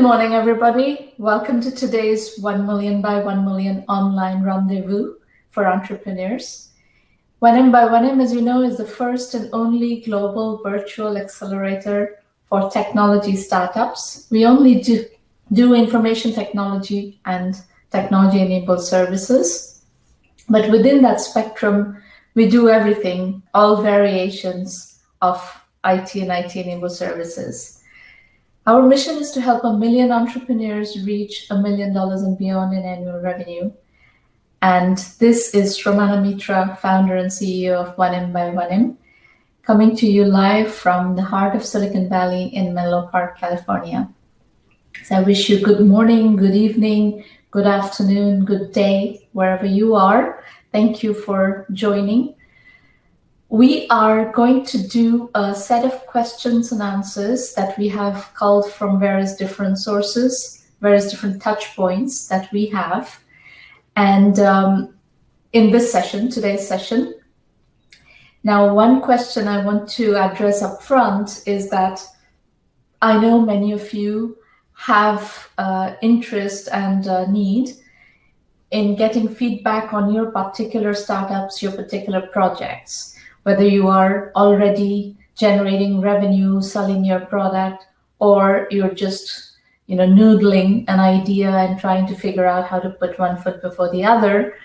morning, everybody. Welcome to today's 1 Million by 1 Million online rendezvous for entrepreneurs. 1M by 1M, as you know, is the first and only global virtual accelerator for technology startups. We only do information technology and technology-enabled services. But within that spectrum, we do everything, all variations of IT and IT-enabled services. Our mission is to help 1 million entrepreneurs reach $1 million and beyond in annual revenue. And this is Sramana, Mitra, founder and CEO of 1M by 1M, coming to you live from the heart of Silicon Valley in Menlo Park, California. So I wish you good morning, good evening, good afternoon, good day, wherever you are. Thank you for joining. We are going to do a set of questions and answers that we have culled from various different sources, various different touch points that we have. And in this session, today's session, now one question I want to address up front is that I know many of you have interest and need in getting feedback on your particular startups, your particular projects. Whether you are already generating revenue, selling your product, or you're just, noodling an idea and trying to figure out how to put one foot before the other,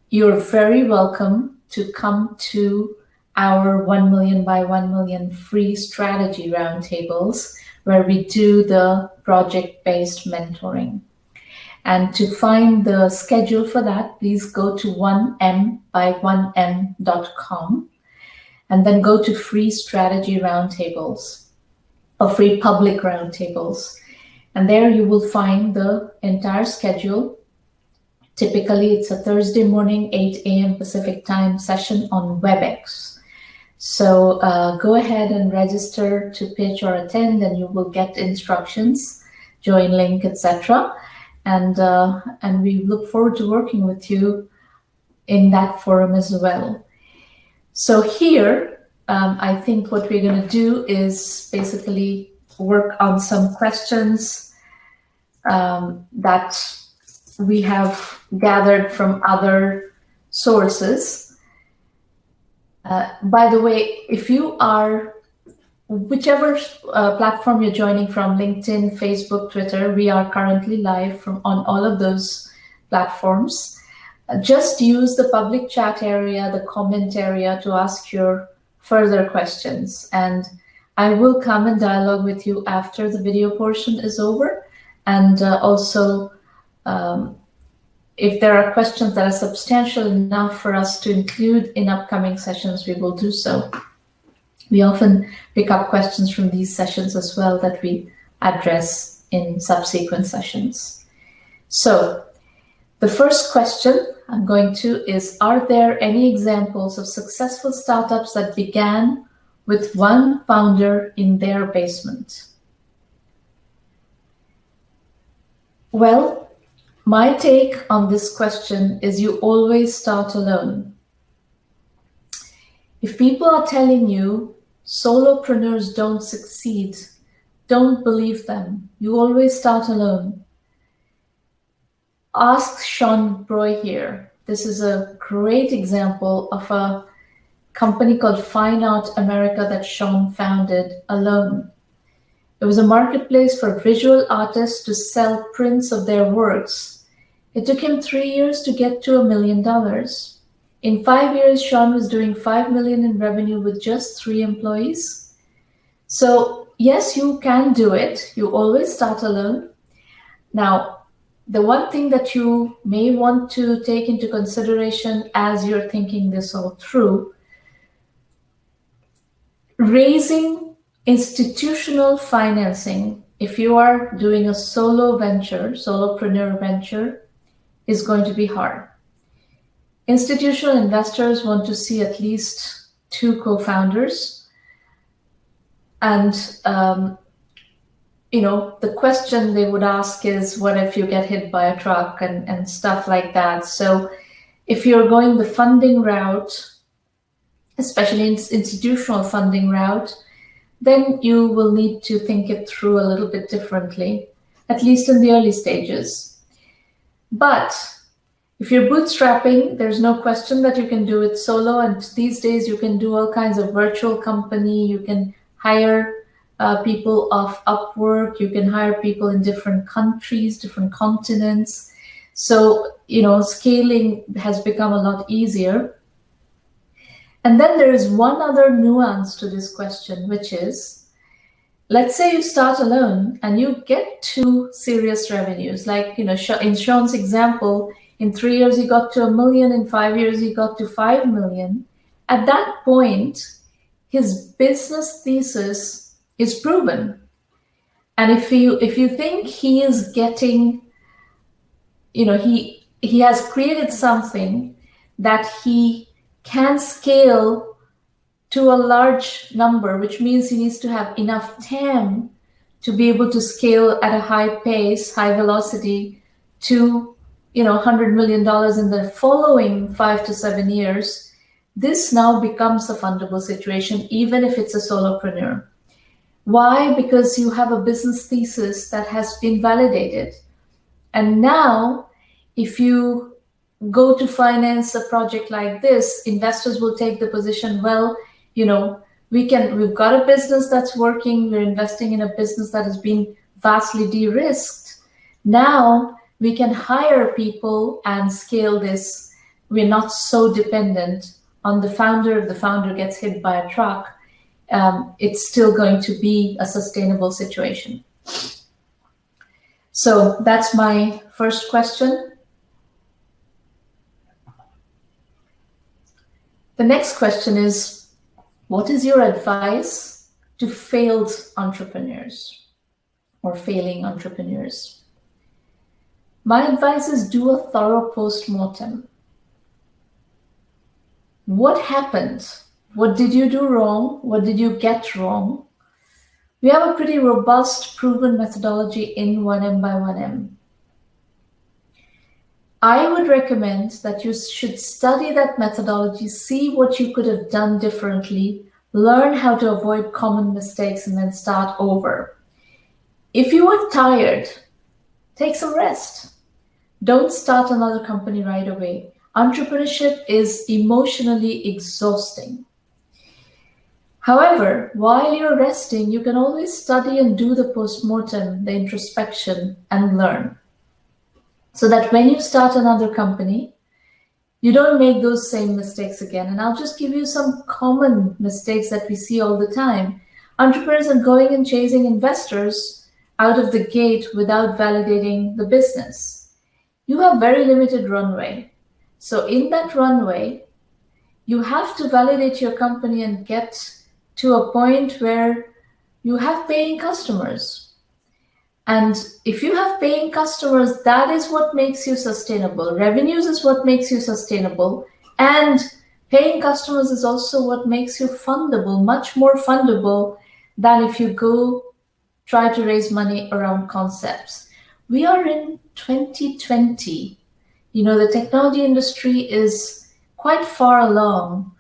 you're very welcome to come to our 1 million by 1 million free strategy roundtables, where we do the project-based mentoring. And to find the schedule for that, please go to 1mby1m.com and then go to free strategy roundtables or free public roundtables. And there you will find the entire schedule. Typically, it's a Thursday morning, 8 a.m. Pacific time session on WebEx. So go ahead and register to pitch or attend, and you will get instructions, join link, etc. And we look forward to working with you in that forum as well. So here, I think what we're going to do is basically work on some questions that we have gathered from other sources. By the way, if you are whichever platform you're joining from, LinkedIn, Facebook, Twitter, we are currently live on all of those platforms. Just use the public chat area, the comment area, to ask your further questions. And I will come and dialogue with you after the video portion is over. And also, if there are questions that are substantial enough for us to include in upcoming sessions, we will do so. We often pick up questions from these sessions as well that we address in subsequent sessions. So the first question I'm going to is, are there any examples of successful startups that began with one founder in their basement? Well, my take on this question is you always start alone. If people are telling you solopreneurs don't succeed, don't believe them. You always start alone. Ask Sean Broy here. This is a great example of a company called Fine Art America that Sean founded alone. It was a marketplace for visual artists to sell prints of their works. It took him 3 years to get to $1 million. In 5 years, Sean was doing $5 million in revenue with just 3 employees. So yes, you can do it. You always start alone. Now, the one thing that you may want to take into consideration as you're thinking this all through, raising institutional financing, if you are doing a solopreneur venture, is going to be hard. Institutional investors want to see at least 2 co-founders. And, the question they would ask is, what if you get hit by a truck and stuff like that? So if you're going the funding route, especially institutional funding route, then you will need to think it through a little bit differently, at least in the early stages. But if you're bootstrapping, there's no question that you can do it solo. And these days you can do all kinds of virtual company. You can hire people off Upwork. You can hire people in different countries, different continents. So, scaling has become a lot easier. And then there is one other nuance to this question, which is, let's say you start alone and you get to serious revenues. Like, in Sean's example, in 3 years, he got to $1 million. In 5 years, he got to $5 million. At that point, his business thesis is proven. And if you think he is getting, he has created something that he can scale to a large number, which means he needs to have enough TAM to be able to scale at a high pace, high velocity to $100 million in the following 5 to 7 years. This now becomes a fundable situation, even if it's a solopreneur. Why? Because you have a business thesis that has been validated. And now, if you go to finance a project like this, investors will take the position, well, we've got a business that's working, we're investing in a business that has been vastly de-risked. Now we can hire people and scale this. We're not so dependent on the founder. If the founder gets hit by a truck, it's still going to be a sustainable situation. So that's my first question. The next question is, what is your advice to failed entrepreneurs or failing entrepreneurs? My advice is do a thorough post-mortem. What happened? What did you do wrong? What did you get wrong? We have a pretty robust, proven methodology in 1M by 1M. I would recommend that you should study that methodology, see what you could have done differently, learn how to avoid common mistakes, and then start over. If you are tired, take some rest. Don't start another company right away. Entrepreneurship is emotionally exhausting. However, while you're resting, you can always study and do the postmortem, the introspection, and learn. So that when you start another company, you don't make those same mistakes again. And I'll just give you some common mistakes that we see all the time. Entrepreneurs are going and chasing investors out of the gate without validating the business. You have very limited runway. So in that runway, you have to validate your company and get to a point where you have paying customers. And if you have paying customers, that is what makes you sustainable. Revenues is what makes you sustainable. And paying customers is also what makes you fundable, much more fundable than if you go try to raise money around concepts. We are in 2020. The technology industry is quite far along.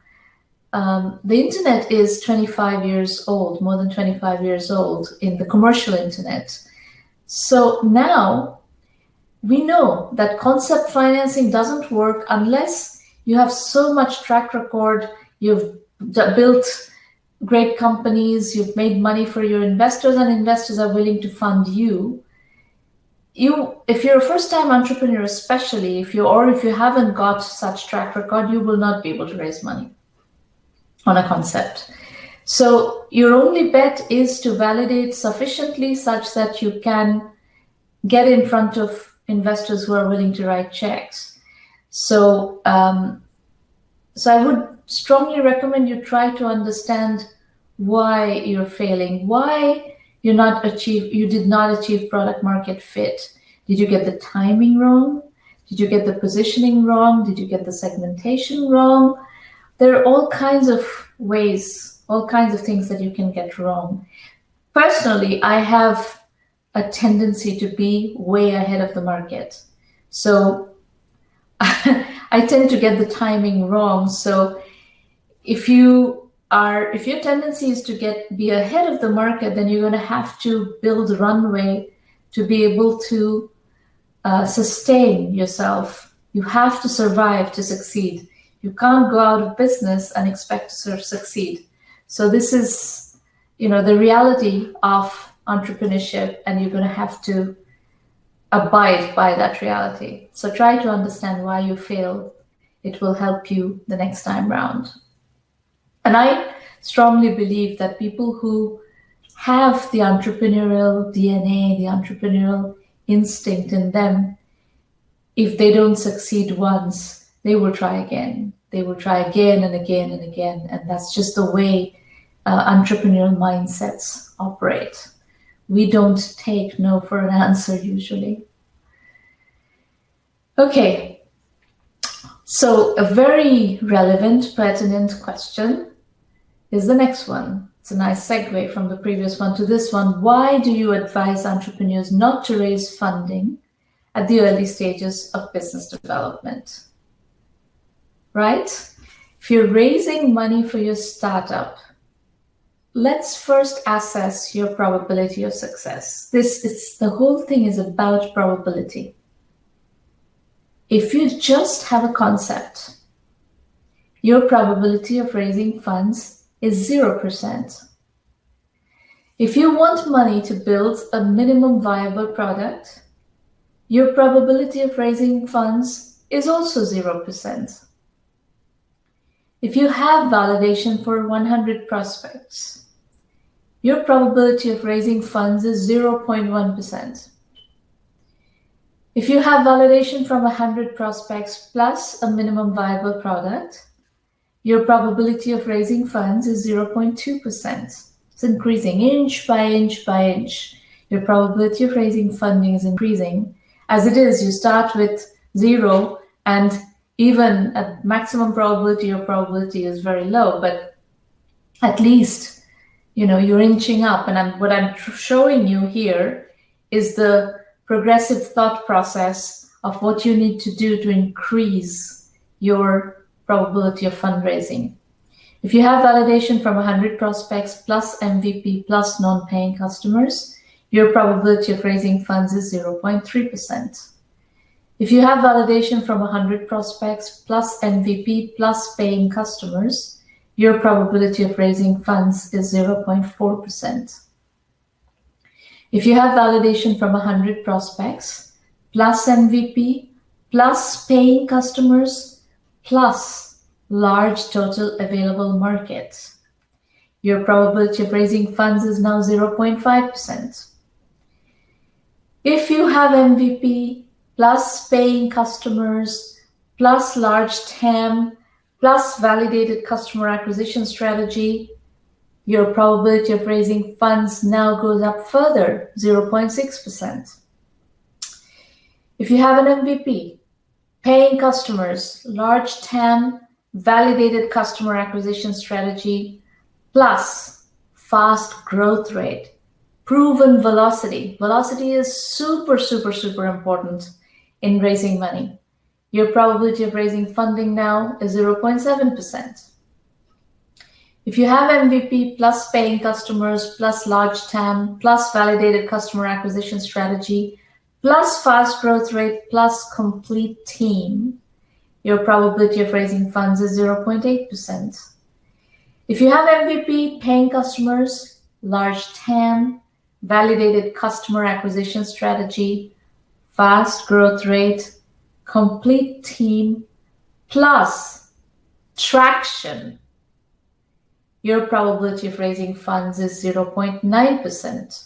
The internet is 25 years old, more than 25 years old in the commercial internet. So now we know that concept financing doesn't work unless you have so much track record, you've built great companies, you've made money for your investors, and investors are willing to fund you. If you're a first-time entrepreneur, especially if you haven't got such track record, you will not be able to raise money on a concept. So your only bet is to validate sufficiently such that you can get in front of investors who are willing to write checks. So I would strongly recommend you try to understand why you're failing, why you did not achieve product market fit. Did you get the timing wrong? Did you get the positioning wrong? Did you get the segmentation wrong? There are all kinds of ways, all kinds of things that you can get wrong. Personally, I have a tendency to be way ahead of the market. So I tend to get the timing wrong. So if you if your tendency is to be ahead of the market, then you're going to have to build runway to be able to sustain yourself. You have to survive to succeed. You can't go out of business and expect to sort of succeed. So this is, the reality of entrepreneurship, and you're going to have to abide by that reality. So try to understand why you failed. It will help you the next time round. And I strongly believe that people who have the entrepreneurial DNA, the entrepreneurial instinct in them, if they don't succeed once, they will try again. They will try again and again and again. And that's just the way entrepreneurial mindsets operate. We don't take no for an answer usually. Okay, so a very relevant, pertinent question is the next one. It's a nice segue from the previous one to this one. Why do you advise entrepreneurs not to raise funding at the early stages of business development? Right? If you're raising money for your startup, let's first assess your probability of success. The whole thing is about probability. If you just have a concept, your probability of raising funds is 0%. If you want money to build a minimum viable product, your probability of raising funds is also 0%. If you have validation for 100 prospects, your probability of raising funds is 0.1%. If you have validation from 100 prospects plus a minimum viable product, your probability of raising funds is 0.2%. It's increasing inch by inch by inch. Your probability of raising funding is increasing. As it is, you start with 0, and even at maximum probability, your probability is very low, but at least, you're inching up. And what I'm showing you here is the progressive thought process of what you need to do to increase your probability of fundraising. If you have validation from 100 prospects plus MVP plus non-paying customers, your probability of raising funds is 0.3%. If you have validation from 100 prospects plus MVP plus paying customers, your probability of raising funds is 0.4%. If you have validation from 100 prospects plus MVP plus paying customers plus large total available market, your probability of raising funds is now 0.5%. If you have MVP plus paying customers plus large TAM plus validated customer acquisition strategy, your probability of raising funds now goes up further, 0.6%. If you have an MVP, paying customers, large TAM, validated customer acquisition strategy, plus fast growth rate, proven velocity. Velocity is super, super, super important in raising money. Your probability of raising funding now is 0.7%. If you have MVP plus paying customers plus large TAM plus validated customer acquisition strategy plus fast growth rate plus complete team, your probability of raising funds is 0.8%. If you have MVP, paying customers, large TAM, validated customer acquisition strategy, fast growth rate, complete team, plus traction, your probability of raising funds is 0.9%.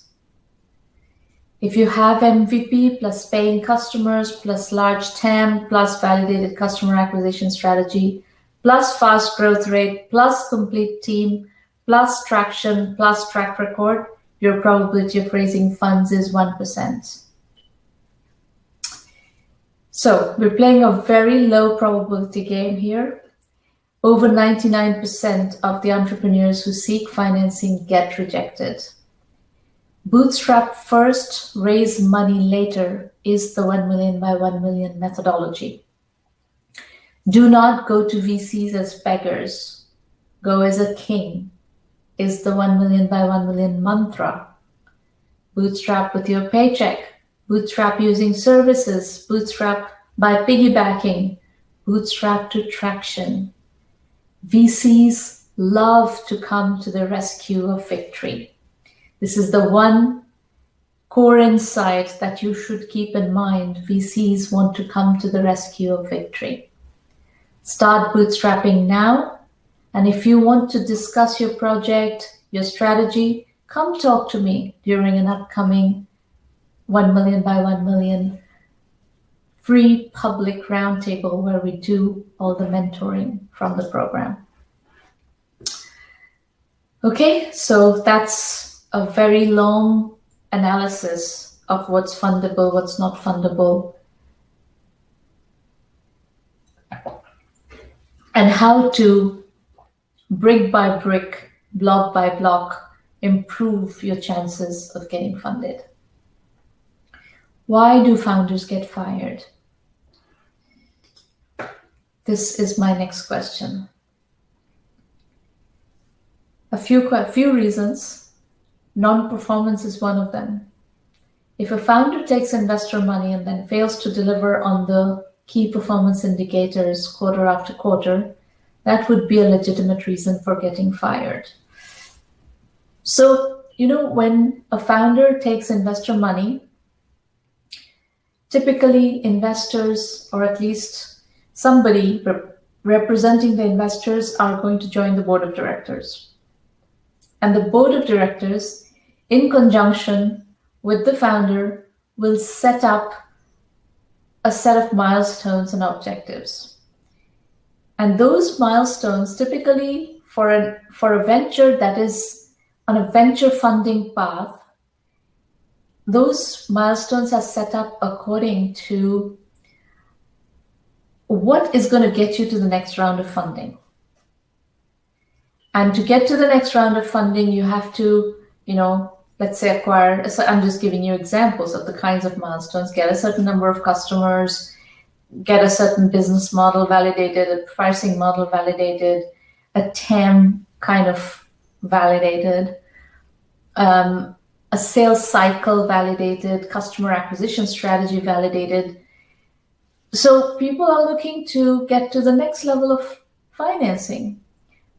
If you have MVP plus paying customers plus large TAM plus validated customer acquisition strategy plus fast growth rate plus complete team plus traction plus track record, your probability of raising funds is 1%. So we're playing a very low probability game here. Over 99% of the entrepreneurs who seek financing get rejected. Bootstrap first, raise money later is the 1 million by 1 million methodology. Do not go to VCs as beggars. Go as a king is the 1 million by 1 million mantra. Bootstrap with your paycheck. Bootstrap using services. Bootstrap by piggybacking. Bootstrap to traction. VCs love to come to the rescue of victory. This is the one core insight that you should keep in mind. VCs want to come to the rescue of victory. Start bootstrapping now. And if you want to discuss your project, your strategy, come talk to me during an upcoming 1 million by 1 million free public roundtable where we do all the mentoring from the program. Okay, so that's a very long analysis of what's fundable, what's not fundable, and how to brick by brick, block by block, improve your chances of getting funded. Why do founders get fired? This is my next question. A few reasons. Non-performance is one of them. If a founder takes investor money and then fails to deliver on the key performance indicators quarter after quarter, that would be a legitimate reason for getting fired. So, when a founder takes investor money, typically investors, or at least somebody representing the investors, are going to join the board of directors. And the board of directors, in conjunction with the founder, will set up a set of milestones and objectives. And those milestones, typically for a venture that is on a venture funding path, those milestones are set up according to what is going to get you to the next round of funding. And to get to the next round of funding, you have to, let's say acquire, so I'm just giving you examples of the kinds of milestones, get a certain number of customers, get a certain business model validated, a pricing model validated, a TAM kind of validated, a sales cycle validated, customer acquisition strategy validated. So people are looking to get to the next level of financing.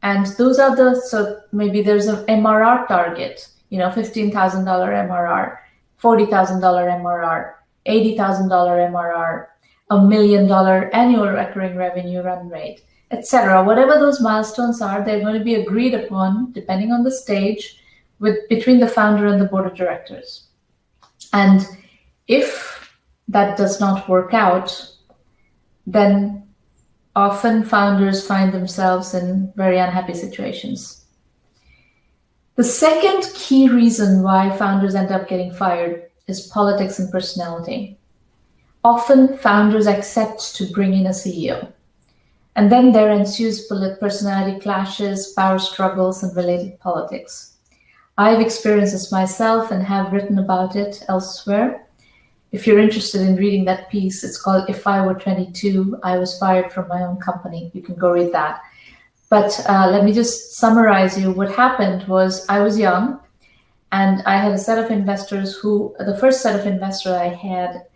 And those are so maybe there's an MRR target, $15,000 MRR, $40,000 MRR, $80,000 MRR, $1 million annual recurring revenue run rate, etc. Whatever those milestones are, they're going to be agreed upon, depending on the stage, between the founder and the board of directors. And if that does not work out, then often founders find themselves in very unhappy situations. The second key reason why founders end up getting fired is politics and personality. Often founders accept to bring in a CEO, and then there ensues personality clashes, power struggles, and related politics. I've experienced this myself and have written about it elsewhere. If you're interested in reading that piece, it's called If I Were 22, I Was Fired from My Own Company. You can go read that. But let me just summarize you. What happened was I was young and I had a set of investors the first set of investors I had,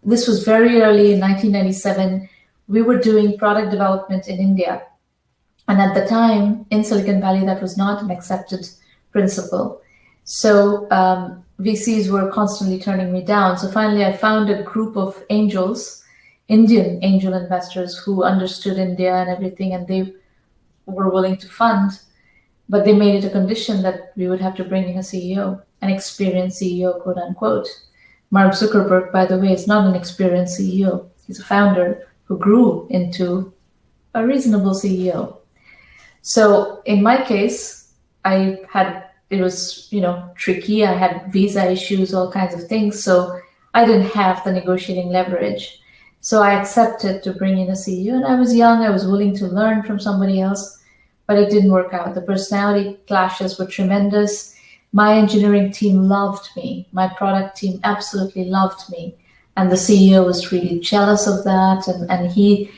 this was very early in 1997. We were doing product development in India. And at the time, in Silicon Valley, that was not an accepted principle. So VCs were constantly turning me down. So finally, I found a group of angels, Indian angel investors who understood India and everything, and they were willing to fund. But they made it a condition that we would have to bring in a CEO, an experienced CEO, quote unquote. Mark Zuckerberg, by the way, is not an experienced CEO. He's a founder who grew into a reasonable CEO. So in my case, it was, tricky. I had visa issues, all kinds of things. So I didn't have the negotiating leverage. So I accepted to bring in a CEO, and I was young. I was willing to learn from somebody else, but it didn't work out. The personality clashes were tremendous. My engineering team loved me. My product team absolutely loved me. And the CEO was really jealous of that. And he,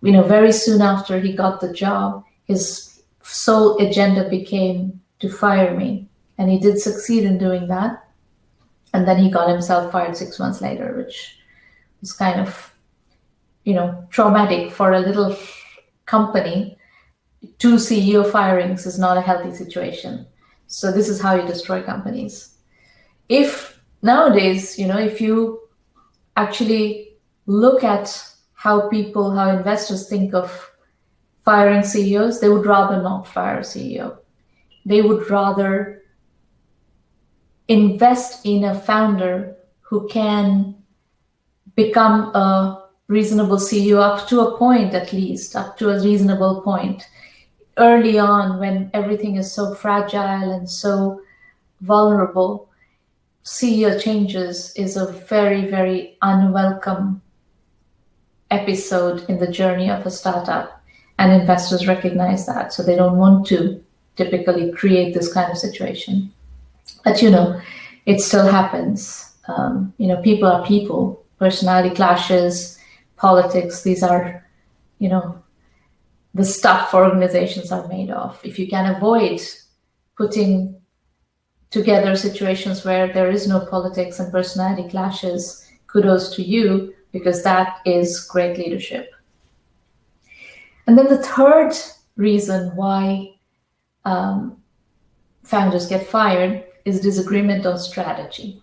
very soon after he got the job, his sole agenda became to fire me. And he did succeed in doing that. And then he got himself fired 6 months later, which was kind of, traumatic for a little company. 2 CEO firings is not a healthy situation. So this is how you destroy companies. If nowadays, if you actually look at how investors think of firing CEOs, they would rather not fire a CEO. They would rather invest in a founder who can become a reasonable CEO up to a point, at least, up to a reasonable point. Early on, when everything is so fragile and so vulnerable, CEO changes is a very, very unwelcome episode in the journey of a startup. And investors recognize that. So they don't want to typically create this kind of situation. But, it still happens. People are people. Personality clashes, politics, these are, the stuff organizations are made of. If you can avoid putting together situations where there is no politics and personality clashes, kudos to you, because that is great leadership. And then the third reason why founders get fired is disagreement on strategy.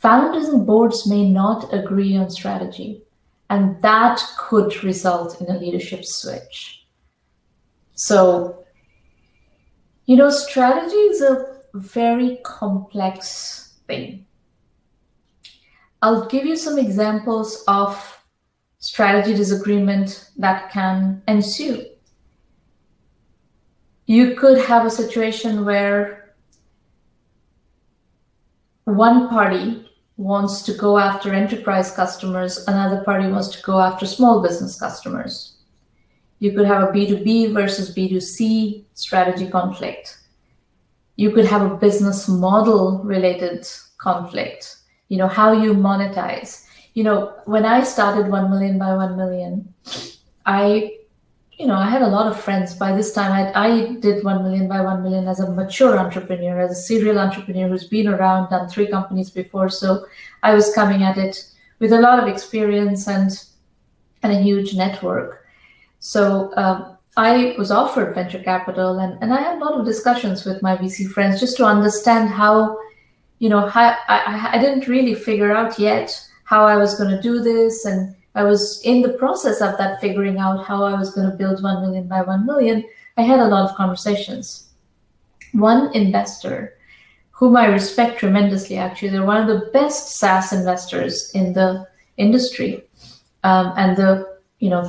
Founders and boards may not agree on strategy, and that could result in a leadership switch. So, strategy is a very complex thing. I'll give you some examples of strategy disagreement that can ensue. You could have a situation where one party wants to go after enterprise customers, another party wants to go after small business customers. You could have a B2B versus B2C strategy conflict. You could have a business model related conflict. How you monetize. When I started 1 million by 1 million, I had a lot of friends. By this time, I did 1 million by 1 million as a mature entrepreneur, as a serial entrepreneur who's been around, done 3 companies before. So I was coming at it with a lot of experience and a huge network. So I was offered venture capital, and I had a lot of discussions with my VC friends just to understand how, I didn't really figure out yet how I was going to do this. And I was in the process of that, figuring out how I was going to build 1 million by 1 million. I had a lot of conversations. One investor, whom I respect tremendously, actually, they're one of the best SaaS investors in the industry. And the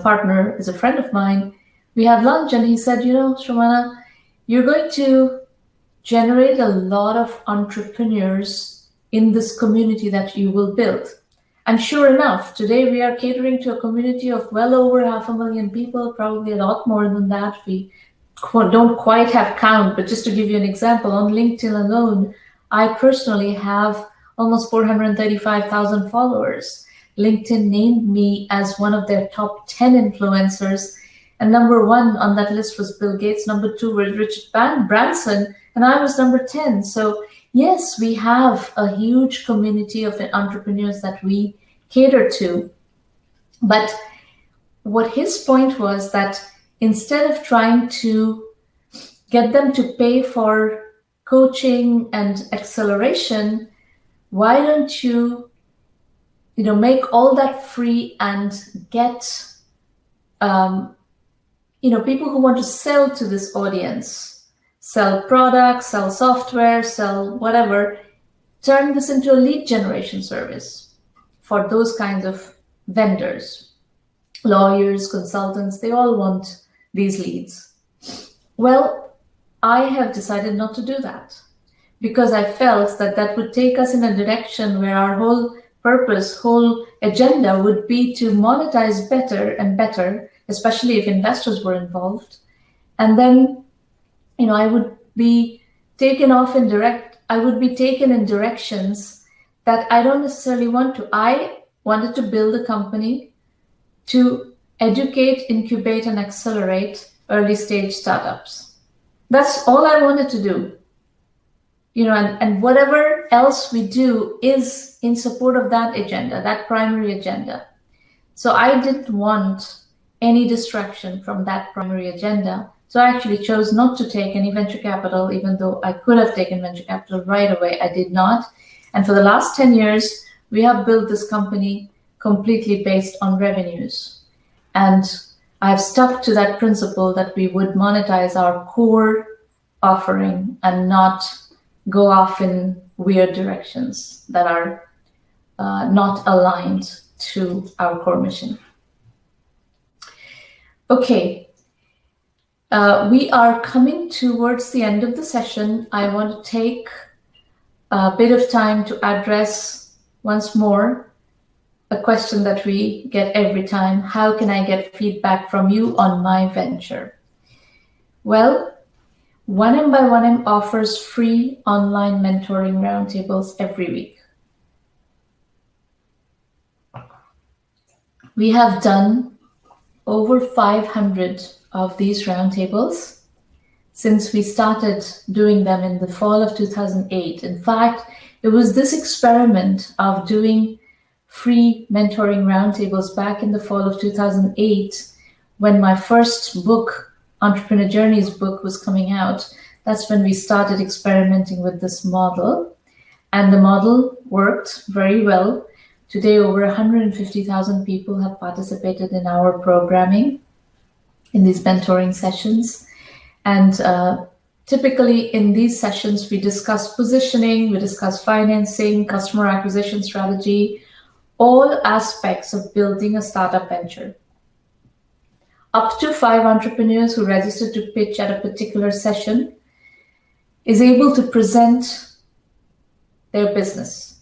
partner is a friend of mine. We had lunch and he said, Sramana, you're going to generate a lot of entrepreneurs in this community that you will build. And sure enough, today we are catering to a community of well over 500,000 people, probably a lot more than that. We don't quite have count, but just to give you an example, on LinkedIn alone, I personally have almost 435,000 followers. LinkedIn named me as one of their top 10 influencers. And number 1 on that list was Bill Gates. Number 2 was Richard Branson. And I was number 10. So yes, we have a huge community of entrepreneurs that we cater to. But what his point was that instead of trying to get them to pay for coaching and acceleration, why don't you, make all that free and get, people who want to sell to this audience, sell products, sell software, sell whatever, turn this into a lead generation service for those kinds of vendors. Lawyers, consultants, they all want these leads. Well, I have decided not to do that because I felt that that would take us in a direction where our whole purpose, whole agenda would be to monetize better and better, especially if investors were involved. And then, I would be taken in directions that I don't necessarily want to. I wanted to build a company to educate, incubate, and accelerate early stage startups. That's all I wanted to do. And whatever else we do is in support of that agenda, that primary agenda. So I didn't want any distraction from that primary agenda. So I actually chose not to take any venture capital, even though I could have taken venture capital right away. I did not. And for the last 10 years, we have built this company completely based on revenues. And I've stuck to that principle that we would monetize our core offering and not go off in weird directions that are not aligned to our core mission. Okay, we are coming towards the end of the session. I want to take a bit of time to address once more a question that we get every time. How can I get feedback from you on my venture? Well, 1M by 1M offers free online mentoring roundtables every week. We have done over 500 of these roundtables since we started doing them in the fall of 2008. In fact, it was this experiment of doing free mentoring roundtables back in the fall of 2008 when my first book, Entrepreneur Journeys book, was coming out. That's when we started experimenting with this model. And the model worked very well. Today, over 150,000 people have participated in our programming in these mentoring sessions. And typically in these sessions, we discuss positioning, we discuss financing, customer acquisition strategy, all aspects of building a startup venture. Up to 5 entrepreneurs who register to pitch at a particular session is able to present their business.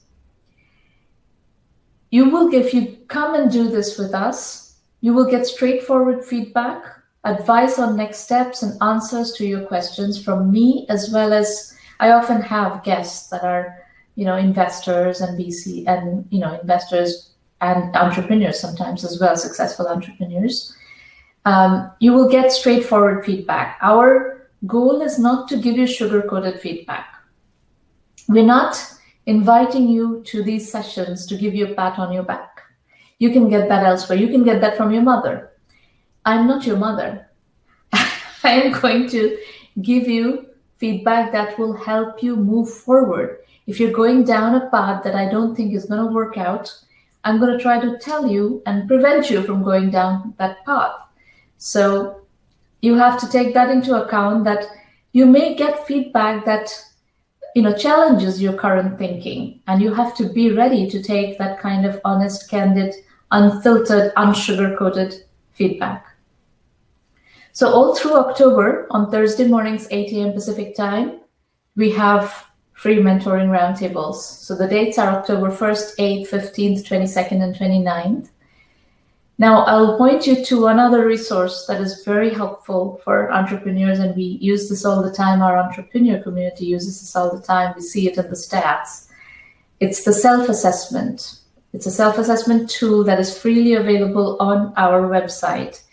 If you come and do this with us, you will get straightforward feedback, advice on next steps and answers to your questions from me, as well as I often have guests that are, investors and VC and, investors and entrepreneurs sometimes as well, successful entrepreneurs. You will get straightforward feedback. Our goal is not to give you sugar-coated feedback. We're not inviting you to these sessions to give you a pat on your back. You can get that elsewhere. You can get that from your mother. I'm not your mother. I am going to give you feedback that will help you move forward. If you're going down a path that I don't think is going to work out, I'm going to try to tell you and prevent you from going down that path. So you have to take that into account, that you may get feedback that challenges your current thinking, and you have to be ready to take that kind of honest, candid, unfiltered, unsugar-coated feedback. So all through October, on Thursday mornings, 8 a.m. Pacific time, we have free mentoring roundtables. So the dates are October 1st, 8th, 15th, 22nd, and 29th. Now, I'll point you to another resource that is very helpful for entrepreneurs, and we use this all the time. Our entrepreneur community uses this all the time. We see it in the stats. It's the self-assessment. It's a self-assessment tool that is freely available on our website.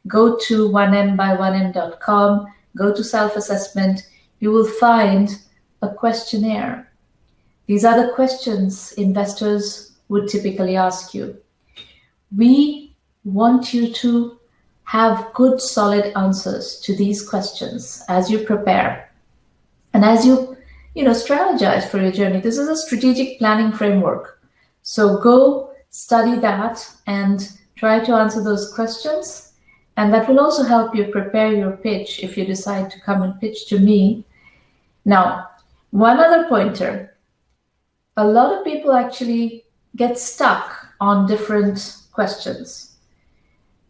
Go to 1mby1m.com, go to self-assessment. You will find a questionnaire. These are the questions investors would typically ask you. We want you to have good, solid answers to these questions as you prepare and as you strategize for your journey. This is a strategic planning framework. So go study that and try to answer those questions. And that will also help you prepare your pitch if you decide to come and pitch to me. Now, one other pointer. A lot of people actually get stuck on different questions.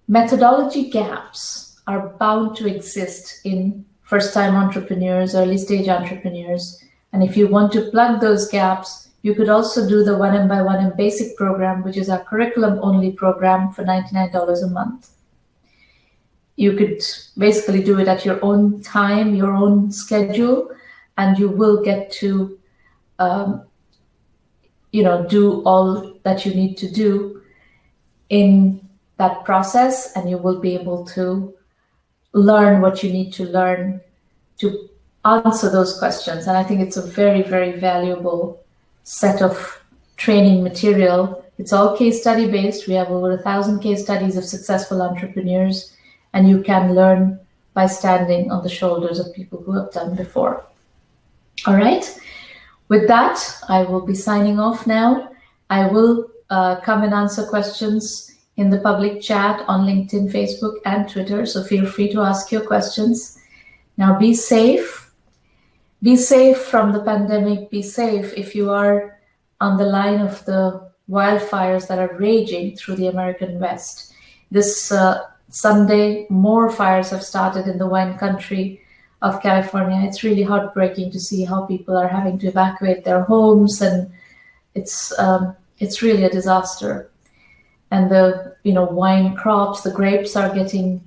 Methodology gaps are bound to exist in first-time entrepreneurs, early-stage entrepreneurs. And if you want to plug those gaps, you could also do the 1M by 1M basic program, which is our curriculum-only program for $99 a month. You could basically do it at your own time, your own schedule, and you will get to do all that you need to do in that process, and you will be able to learn what you need to learn to answer those questions. And I think it's a very, very valuable set of training material. It's all case study based. We have over 1,000 case studies of successful entrepreneurs, and you can learn by standing on the shoulders of people who have done before. All right. With that, I will be signing off now. I will come and answer questions in the public chat on LinkedIn, Facebook, and Twitter. So feel free to ask your questions. Now be safe. Be safe from the pandemic. Be safe if you are on the line of the wildfires that are raging through the American West. This Sunday, more fires have started in the wine country of California. It's really heartbreaking to see how people are having to evacuate their homes, and it's really a disaster. And the wine crops, the grapes are getting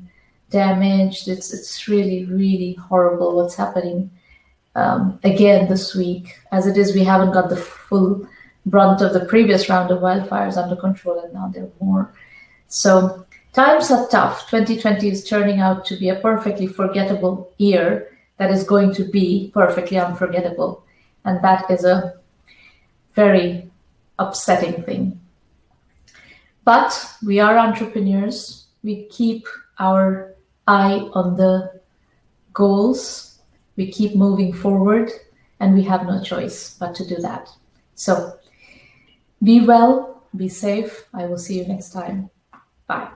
damaged. It's really, really horrible what's happening. Again this week, as it is, we haven't got the full brunt of the previous round of wildfires under control, and now there are more. So times are tough. 2020 is turning out to be a perfectly forgettable year that is going to be perfectly unforgettable. And that is a very upsetting thing. But we are entrepreneurs. We keep our eye on the goals. We keep moving forward, and we have no choice but to do that. So be well, be safe. I will see you next time. Bye.